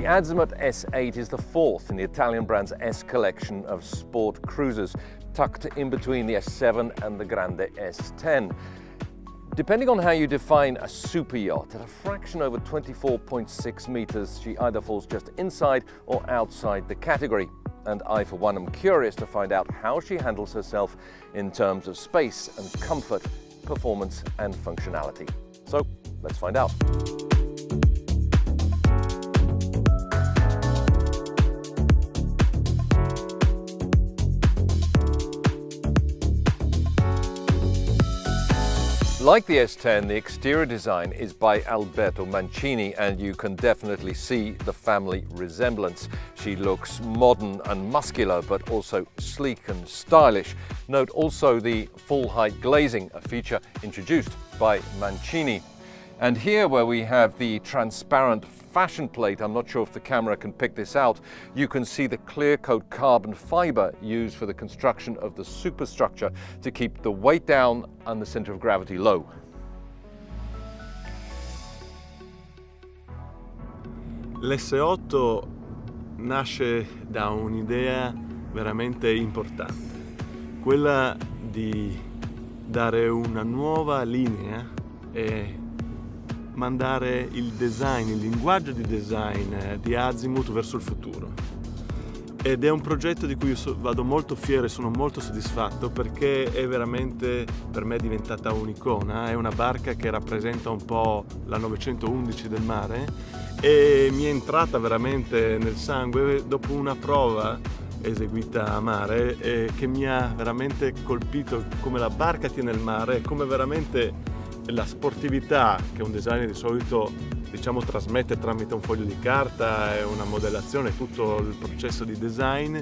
Azimut S8 is the fourth in the Italian brand's S collection of sport cruisers, tucked in between the S7 and the Grande S10. Depending on how you define a super yacht, at a fraction over 24.6 meters, she either falls just inside or outside the category. And I, for one, am curious to find out how she handles herself in terms of space and comfort, performance and functionality. So let's find out. Like the S10, the exterior design is by Alberto Mancini, and you can definitely see the family resemblance. She looks modern and muscular, but also sleek and stylish. Note also the full-height glazing, a feature introduced by Mancini. And here, where we have the transparent fashion plate, I'm not sure if the camera can pick this out, you can see the clear coat carbon fiber used for the construction of the superstructure to keep the weight down and the center of gravity low. L'S8 nasce da un'idea veramente importante, quella di dare una nuova linea e mandare il design, il linguaggio di design di Azimut verso il futuro. Ed è un progetto di cui io vado molto fiero e sono molto soddisfatto, perché è veramente per me diventata un'icona. È una barca che rappresenta un po' la 911 del mare e mi è entrata veramente nel sangue dopo una prova eseguita a mare che mi ha veramente colpito come la barca tiene il mare, come veramente la sportività che un designer di solito trasmette tramite un foglio di carta e una modellazione, tutto il processo di design,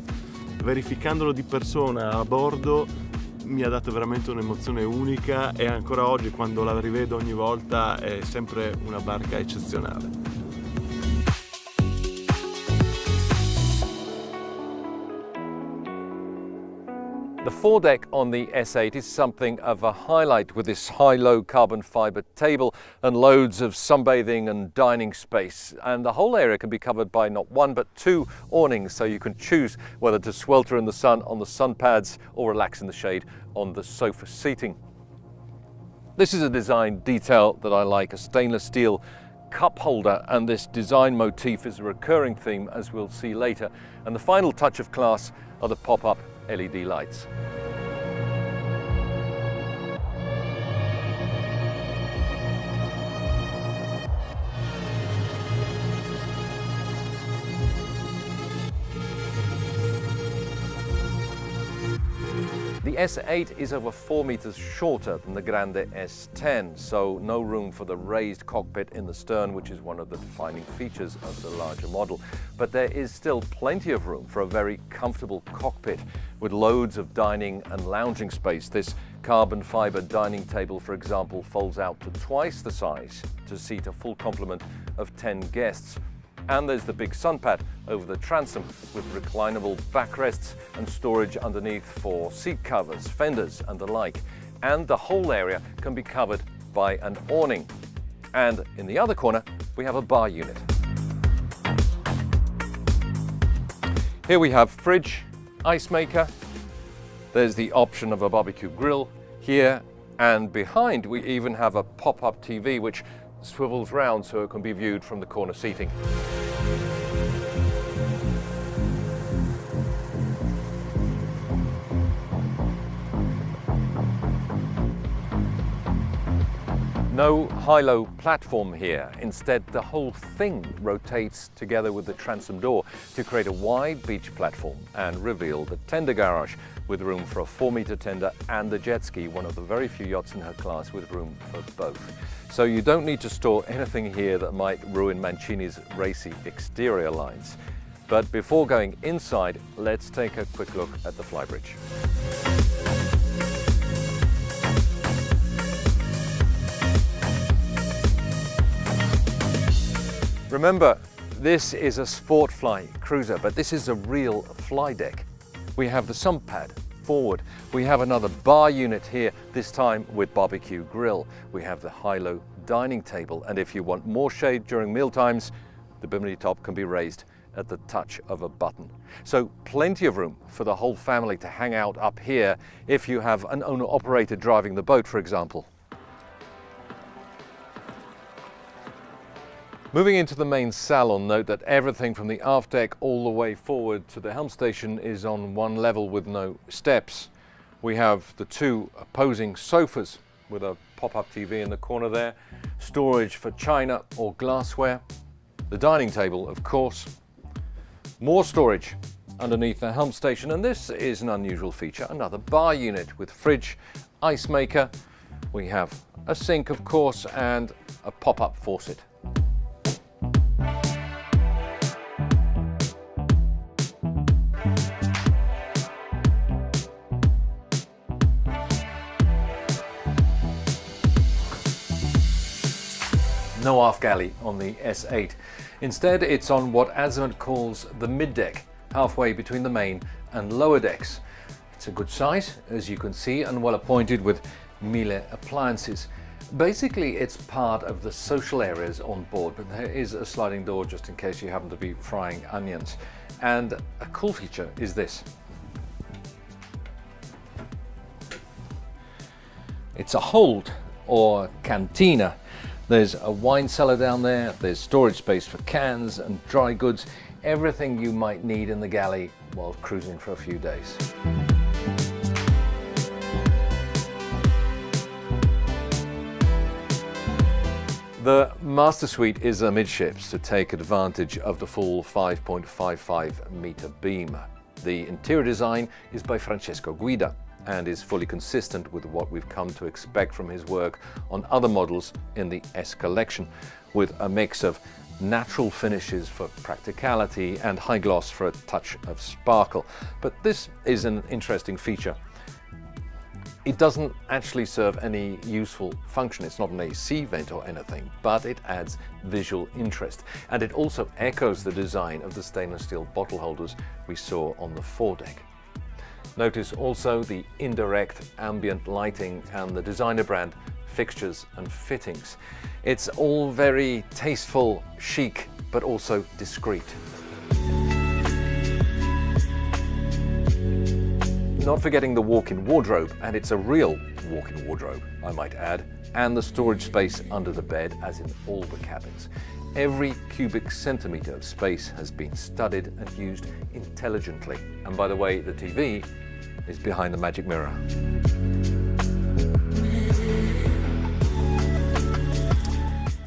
verificandolo di persona a bordo mi ha dato veramente un'emozione unica, e ancora oggi, quando la rivedo ogni volta, è sempre una barca eccezionale. The foredeck on the S8 is something of a highlight, with this high-low carbon fiber table and loads of sunbathing and dining space. And the whole area can be covered by not one but two awnings, so you can choose whether to swelter in the sun on the sun pads or relax in the shade on the sofa seating. This is a design detail that I like, a stainless steel cup holder, and this design motif is a recurring theme, as we'll see later. And the final touch of class are the pop-up LED lights. The S8 is over 4 meters shorter than the Grande S10, so no room for the raised cockpit in the stern, which is one of the defining features of the larger model. But there is still plenty of room for a very comfortable cockpit with loads of dining and lounging space. This carbon fiber dining table, for example, folds out to twice the size to seat a full complement of 10 guests. And there's the big sun pad over the transom with reclinable backrests and storage underneath for seat covers, fenders and the like. And the whole area can be covered by an awning. And in the other corner, we have a bar unit. Here we have fridge, ice maker. There's the option of a barbecue grill here. And behind, we even have a pop-up TV which swivels round so it can be viewed from the corner seating. No high-low platform here. Instead, the whole thing rotates together with the transom door to create a wide beach platform and reveal the tender garage with room for a 4-meter tender and the jet ski, one of the very few yachts in her class with room for both. So you don't need to store anything here that might ruin Mancini's racy exterior lines. But before going inside, let's take a quick look at the flybridge. Remember, this is a sport fly cruiser, but this is a real fly deck. We have the sun pad forward. We have another bar unit here, this time with barbecue grill. We have the high-low dining table, and if you want more shade during meal times, The bimini top can be raised at the touch of a button. So plenty of room for the whole family to hang out up here if you have an owner-operator driving the boat, for example. Moving into the main salon, note that everything from the aft deck all the way forward to the helm station is on one level with no steps. We have the two opposing sofas with a pop-up TV in the corner there, storage for china or glassware, the dining table, of course, more storage underneath the helm station, and this is an unusual feature, another bar unit with fridge, ice maker. We have a sink, of course, and a pop-up faucet. No aft galley on the S8. Instead, it's on what Azimut calls the mid-deck, halfway between the main and lower decks. It's a good size, as you can see, and well appointed with Miele appliances. Basically, it's part of the social areas on board, but there is a sliding door just in case you happen to be frying onions. And a cool feature is this. It's a hold, or cantina. There's a wine cellar down there, there's storage space for cans and dry goods, everything you might need in the galley while cruising for a few days. The master suite is amidships to take advantage of the full 5.55 meter beam. The interior design is by Francesco Guida and is fully consistent with what we've come to expect from his work on other models in the S collection, with a mix of natural finishes for practicality and high gloss for a touch of sparkle. But this is an interesting feature. It doesn't actually serve any useful function. It's not an AC vent or anything, but it adds visual interest. And it also echoes the design of the stainless steel bottle holders we saw on the foredeck. Notice also the indirect ambient lighting and the designer brand fixtures and fittings. It's all very tasteful, chic, but also discreet. Not forgetting the walk-in wardrobe, and it's a real walk-in wardrobe, I might add, and the storage space under the bed, as in all the cabins. Every cubic centimetre of space has been studied and used intelligently. And by the way, the TV is behind the magic mirror.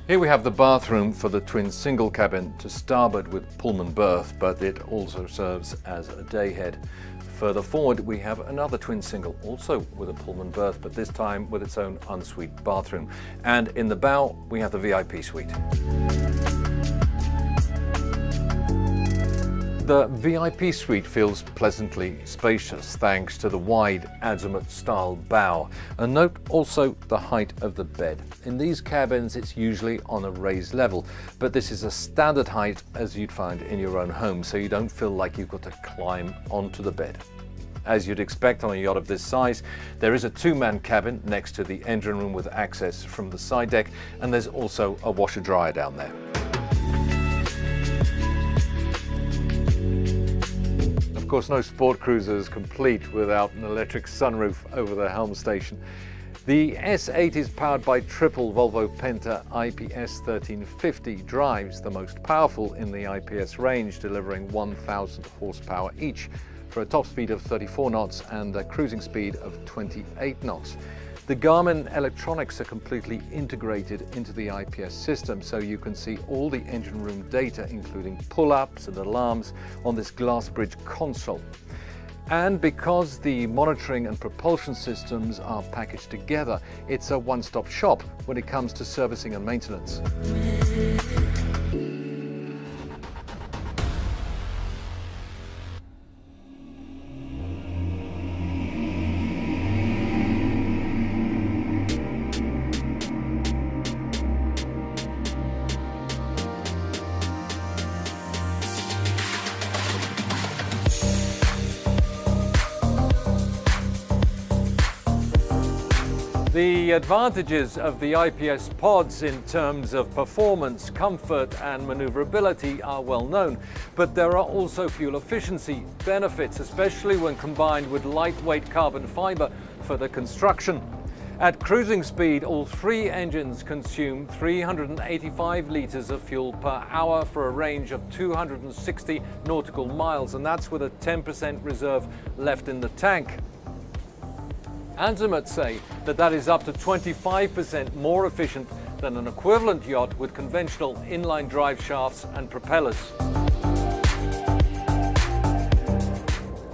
Here we have the bathroom for the twin single cabin to starboard with Pullman berth, but it also serves as a day head. Further forward we have another twin single, also with a Pullman berth, but this time with its own ensuite bathroom. And in the bow we have the VIP suite. The VIP suite feels pleasantly spacious thanks to the wide Azimut style bow. And note also the height of the bed. In these cabins it's usually on a raised level, but this is a standard height as you'd find in your own home, so you don't feel like you've got to climb onto the bed. As you'd expect on a yacht of this size, there is a two-man cabin next to the engine room with access from the side deck, and there's also a washer-dryer down there. Of course, no sport cruiser is complete without an electric sunroof over the helm station. The S8 is powered by triple Volvo Penta IPS 1350 drives, the most powerful in the IPS range, delivering 1,000 horsepower each for a top speed of 34 knots and a cruising speed of 28 knots. The Garmin electronics are completely integrated into the IPS system, so you can see all the engine room data, including pull-ups and alarms, on this glass bridge console. And because the monitoring and propulsion systems are packaged together, it's a one-stop shop when it comes to servicing and maintenance. The advantages of the IPS pods in terms of performance, comfort and maneuverability are well known, but there are also fuel efficiency benefits, especially when combined with lightweight carbon fiber for the construction. At cruising speed, all three engines consume 385 litres of fuel per hour for a range of 260 nautical miles, and that's with a 10% reserve left in the tank. Azimut say that is up to 25% more efficient than an equivalent yacht with conventional inline drive shafts and propellers.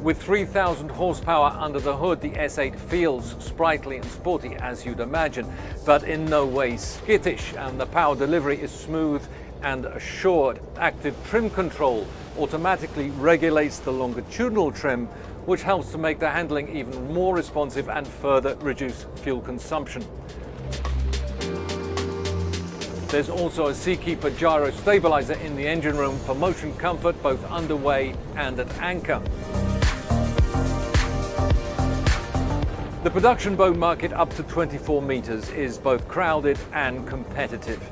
With 3,000 horsepower under the hood, the S8 feels sprightly and sporty, as you'd imagine, but in no way skittish, and the power delivery is smooth and assured. Active trim control automatically regulates the longitudinal trim, which helps to make the handling even more responsive and further reduce fuel consumption. There's also a Seakeeper gyro stabilizer in the engine room for motion comfort both underway and at anchor. The production boat market up to 24 meters is both crowded and competitive,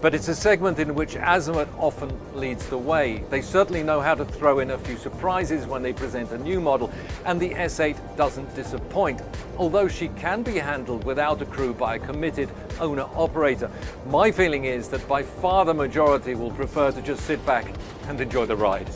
but it's a segment in which Azimut often leads the way. They certainly know how to throw in a few surprises when they present a new model, and the S8 doesn't disappoint, although she can be handled without a crew by a committed owner-operator. My feeling is that by far the majority will prefer to just sit back and enjoy the ride.